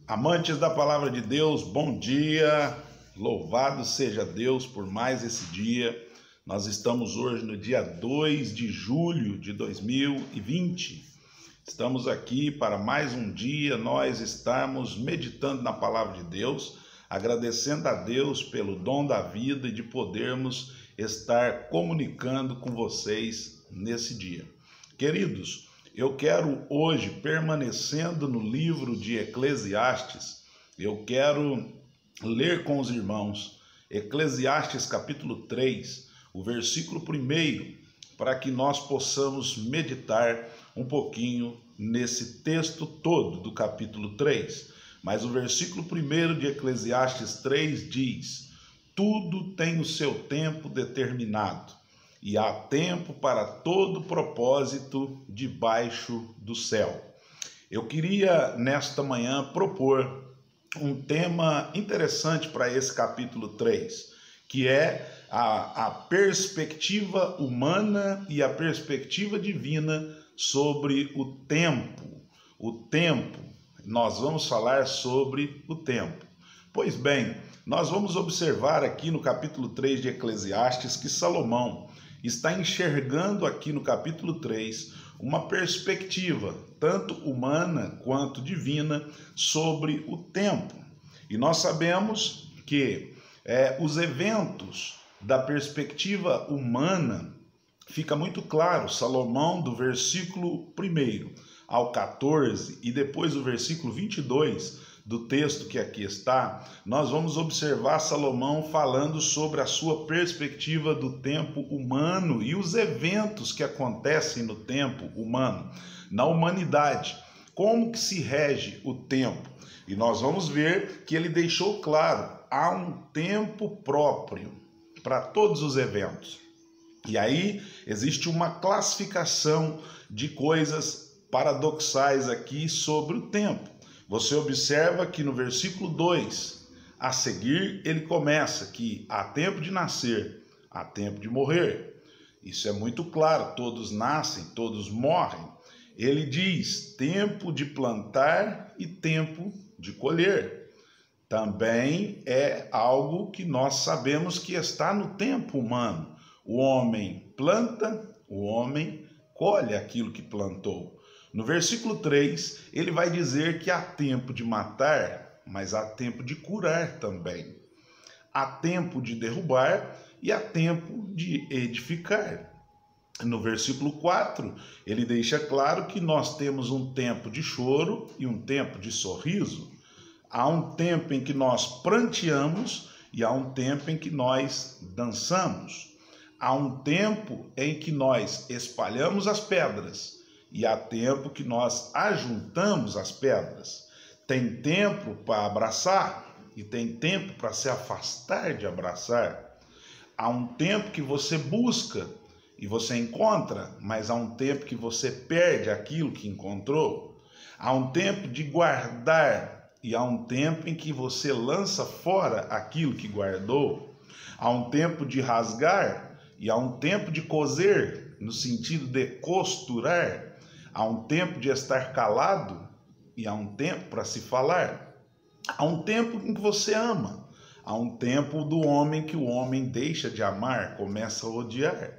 Amantes da palavra de Deus, bom dia, louvado seja Deus por mais esse dia. Nós estamos hoje no dia 2 de julho de 2020. Estamos aqui para mais um dia, nós estamos meditando na palavra de Deus, agradecendo a Deus pelo dom da vida e de podermos estar comunicando com vocês nesse dia. Queridos, eu quero hoje, permanecendo no livro de Eclesiastes, eu quero ler com os irmãos Eclesiastes capítulo 3, o versículo 1, para que nós possamos meditar um pouquinho nesse texto todo do capítulo 3. Mas o versículo 1 de Eclesiastes 3 diz: tudo tem o seu tempo determinado, e há tempo para todo propósito debaixo do céu. Eu queria, nesta manhã, propor um tema interessante para esse capítulo 3, que é a perspectiva humana e a perspectiva divina sobre o tempo. O tempo, nós vamos falar sobre o tempo. Pois bem, nós vamos observar aqui no capítulo 3 de Eclesiastes que Salomão está enxergando aqui no capítulo 3 uma perspectiva, tanto humana quanto divina, sobre o tempo. E nós sabemos que os eventos da perspectiva humana fica muito claro. Salomão, do versículo 1 ao 14 e depois do versículo 22 do texto que aqui está, nós vamos observar Salomão falando sobre a sua perspectiva do tempo humano e os eventos que acontecem no tempo humano, na humanidade, como que se rege o tempo. E nós vamos ver que ele deixou claro, há um tempo próprio para todos os eventos. E aí existe uma classificação de coisas paradoxais aqui sobre o tempo. Você observa que no versículo 2, a seguir, ele começa que há tempo de nascer, há tempo de morrer. Isso é muito claro, todos nascem, todos morrem. Ele diz tempo de plantar e tempo de colher. Também é algo que nós sabemos que está no tempo humano. O homem planta, o homem colhe aquilo que plantou. No versículo 3, ele vai dizer que há tempo de matar, mas há tempo de curar também. Há tempo de derrubar e há tempo de edificar. No versículo 4, ele deixa claro que nós temos um tempo de choro e um tempo de sorriso. Há um tempo em que nós pranteamos e há um tempo em que nós dançamos. Há um tempo em que nós espalhamos as pedras e há tempo que nós ajuntamos as pedras. Tem tempo para abraçar e tem tempo para se afastar de abraçar. Há um tempo que você busca e você encontra, mas há um tempo que você perde aquilo que encontrou. Há um tempo de guardar e há um tempo em que você lança fora aquilo que guardou. Há um tempo de rasgar e há um tempo de coser, no sentido de costurar. Há um tempo de estar calado e há um tempo para se falar. Há um tempo em que você ama. Há um tempo do homem que o homem deixa de amar, começa a odiar.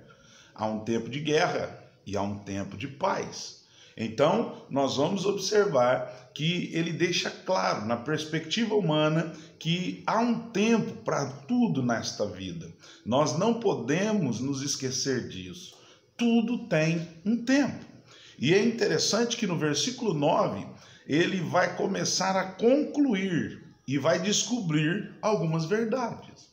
Há um tempo de guerra e há um tempo de paz. Então, nós vamos observar que ele deixa claro, na perspectiva humana, que há um tempo para tudo nesta vida. Nós não podemos nos esquecer disso. Tudo tem um tempo. E é interessante que no versículo 9, ele vai começar a concluir e vai descobrir algumas verdades.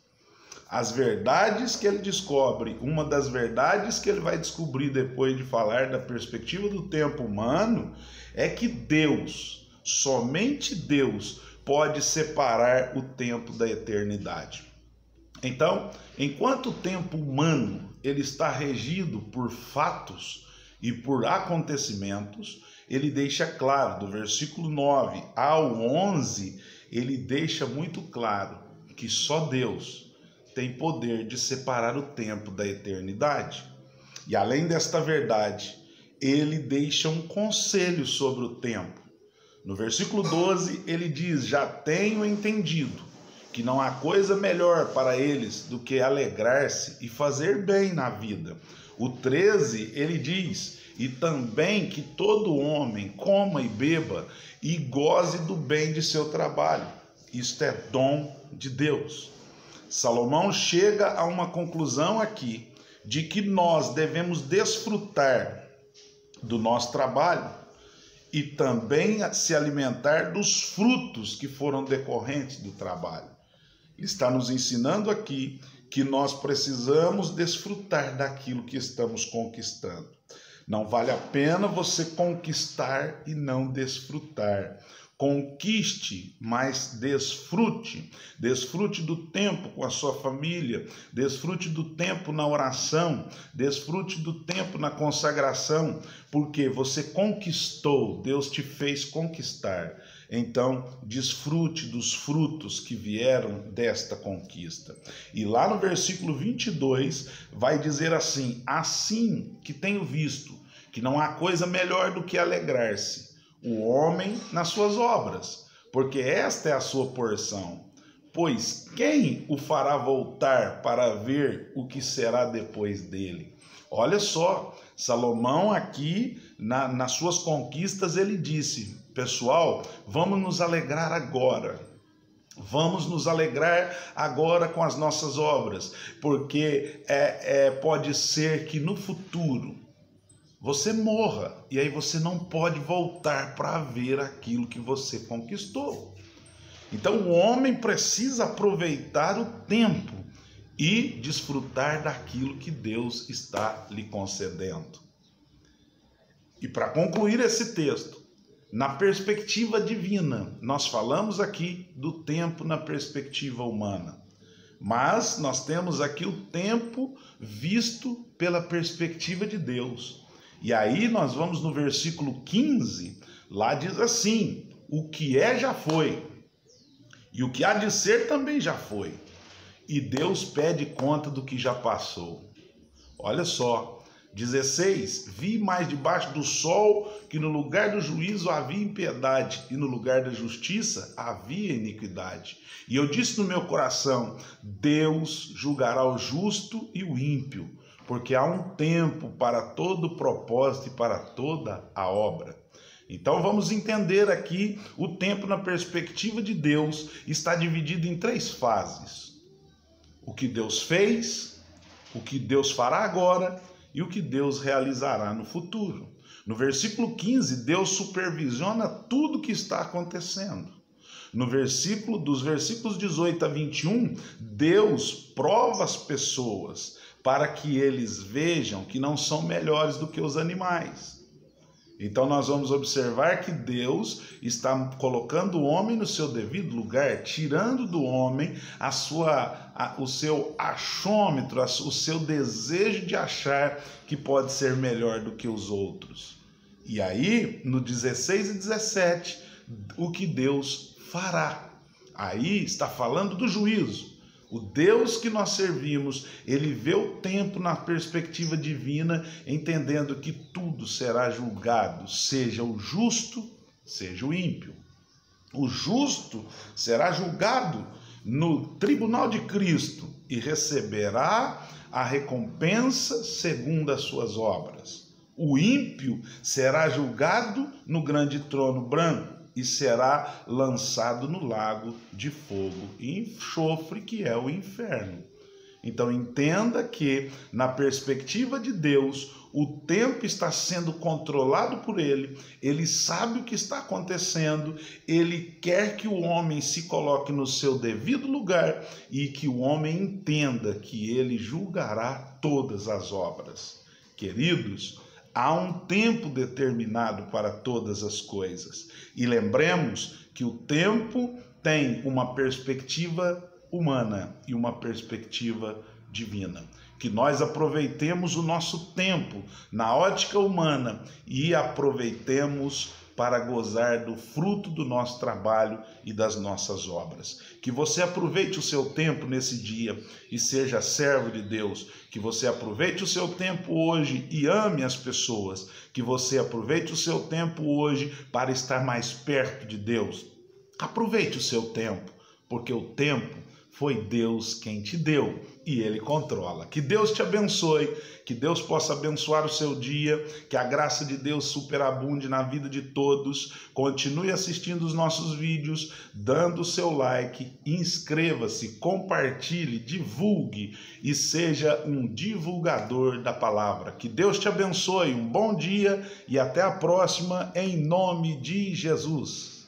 As verdades que ele descobre, uma das verdades que ele vai descobrir depois de falar da perspectiva do tempo humano, é que Deus, somente Deus, pode separar o tempo da eternidade. Então, enquanto o tempo humano ele está regido por fatos e por acontecimentos, ele deixa claro, do versículo 9 ao 11, ele deixa muito claro que só Deus tem poder de separar o tempo da eternidade. E além desta verdade, ele deixa um conselho sobre o tempo. No versículo 12, ele diz: já tenho entendido que não há coisa melhor para eles do que alegrar-se e fazer bem na vida. O 13, ele diz: e também que todo homem coma e beba e goze do bem de seu trabalho. Isto é dom de Deus. Salomão chega a uma conclusão aqui, de que nós devemos desfrutar do nosso trabalho e também se alimentar dos frutos que foram decorrentes do trabalho. Ele está nos ensinando aqui que nós precisamos desfrutar daquilo que estamos conquistando. Não vale a pena você conquistar e não desfrutar. Conquiste, mas desfrute. Desfrute do tempo com a sua família, desfrute do tempo na oração, desfrute do tempo na consagração, porque você conquistou, Deus te fez conquistar. Então, desfrute dos frutos que vieram desta conquista. E lá no versículo 22, vai dizer assim: assim que tenho visto que não há coisa melhor do que alegrar-se o homem nas suas obras, porque esta é a sua porção. Pois quem o fará voltar para ver o que será depois dele? Olha só, Salomão aqui, nas suas conquistas, ele disse: pessoal, vamos nos alegrar agora. Vamos nos alegrar agora com as nossas obras, porque pode ser que no futuro você morra e aí você não pode voltar para ver aquilo que você conquistou. Então o homem precisa aproveitar o tempo e desfrutar daquilo que Deus está lhe concedendo. E para concluir esse texto, na perspectiva divina, nós falamos aqui do tempo na perspectiva humana, mas nós temos aqui o tempo visto pela perspectiva de Deus. E aí nós vamos no versículo 15, lá diz assim: o que é já foi, e o que há de ser também já foi, e Deus pede conta do que já passou. Olha só, 16, vi mais debaixo do sol que no lugar do juízo havia impiedade, e no lugar da justiça havia iniquidade. E eu disse no meu coração: Deus julgará o justo e o ímpio, porque há um tempo para todo propósito e para toda a obra. Então vamos entender aqui o tempo na perspectiva de Deus está dividido em 3 fases: o que Deus fez, o que Deus fará agora e o que Deus realizará no futuro. No versículo 15, Deus supervisiona tudo o que está acontecendo. Dos versículos 18 a 21, Deus prova as pessoas para que eles vejam que não são melhores do que os animais. Então nós vamos observar que Deus está colocando o homem no seu devido lugar, tirando do homem o seu achômetro, o seu desejo de achar que pode ser melhor do que os outros. E aí, no 16 e 17, o que Deus fará. Aí está falando do juízo. O Deus que nós servimos, ele vê o tempo na perspectiva divina, entendendo que tudo será julgado, seja o justo, seja o ímpio. O justo será julgado no tribunal de Cristo e receberá a recompensa segundo as suas obras. O ímpio será julgado no grande trono branco e será lançado no lago de fogo e enxofre, que é o inferno. Então entenda que, na perspectiva de Deus, o tempo está sendo controlado por Ele, Ele sabe o que está acontecendo, Ele quer que o homem se coloque no seu devido lugar e que o homem entenda que Ele julgará todas as obras. Queridos, há um tempo determinado para todas as coisas. E lembremos que o tempo tem uma perspectiva humana e uma perspectiva divina. Que nós aproveitemos o nosso tempo na ótica humana e aproveitemos para gozar do fruto do nosso trabalho e das nossas obras. Que você aproveite o seu tempo nesse dia e seja servo de Deus. Que você aproveite o seu tempo hoje e ame as pessoas. Que você aproveite o seu tempo hoje para estar mais perto de Deus. Aproveite o seu tempo, porque o tempo foi Deus quem te deu e Ele controla. Que Deus te abençoe, que Deus possa abençoar o seu dia, que a graça de Deus superabunde na vida de todos. Continue assistindo os nossos vídeos, dando o seu like, inscreva-se, compartilhe, divulgue e seja um divulgador da palavra. Que Deus te abençoe, um bom dia e até a próxima, em nome de Jesus.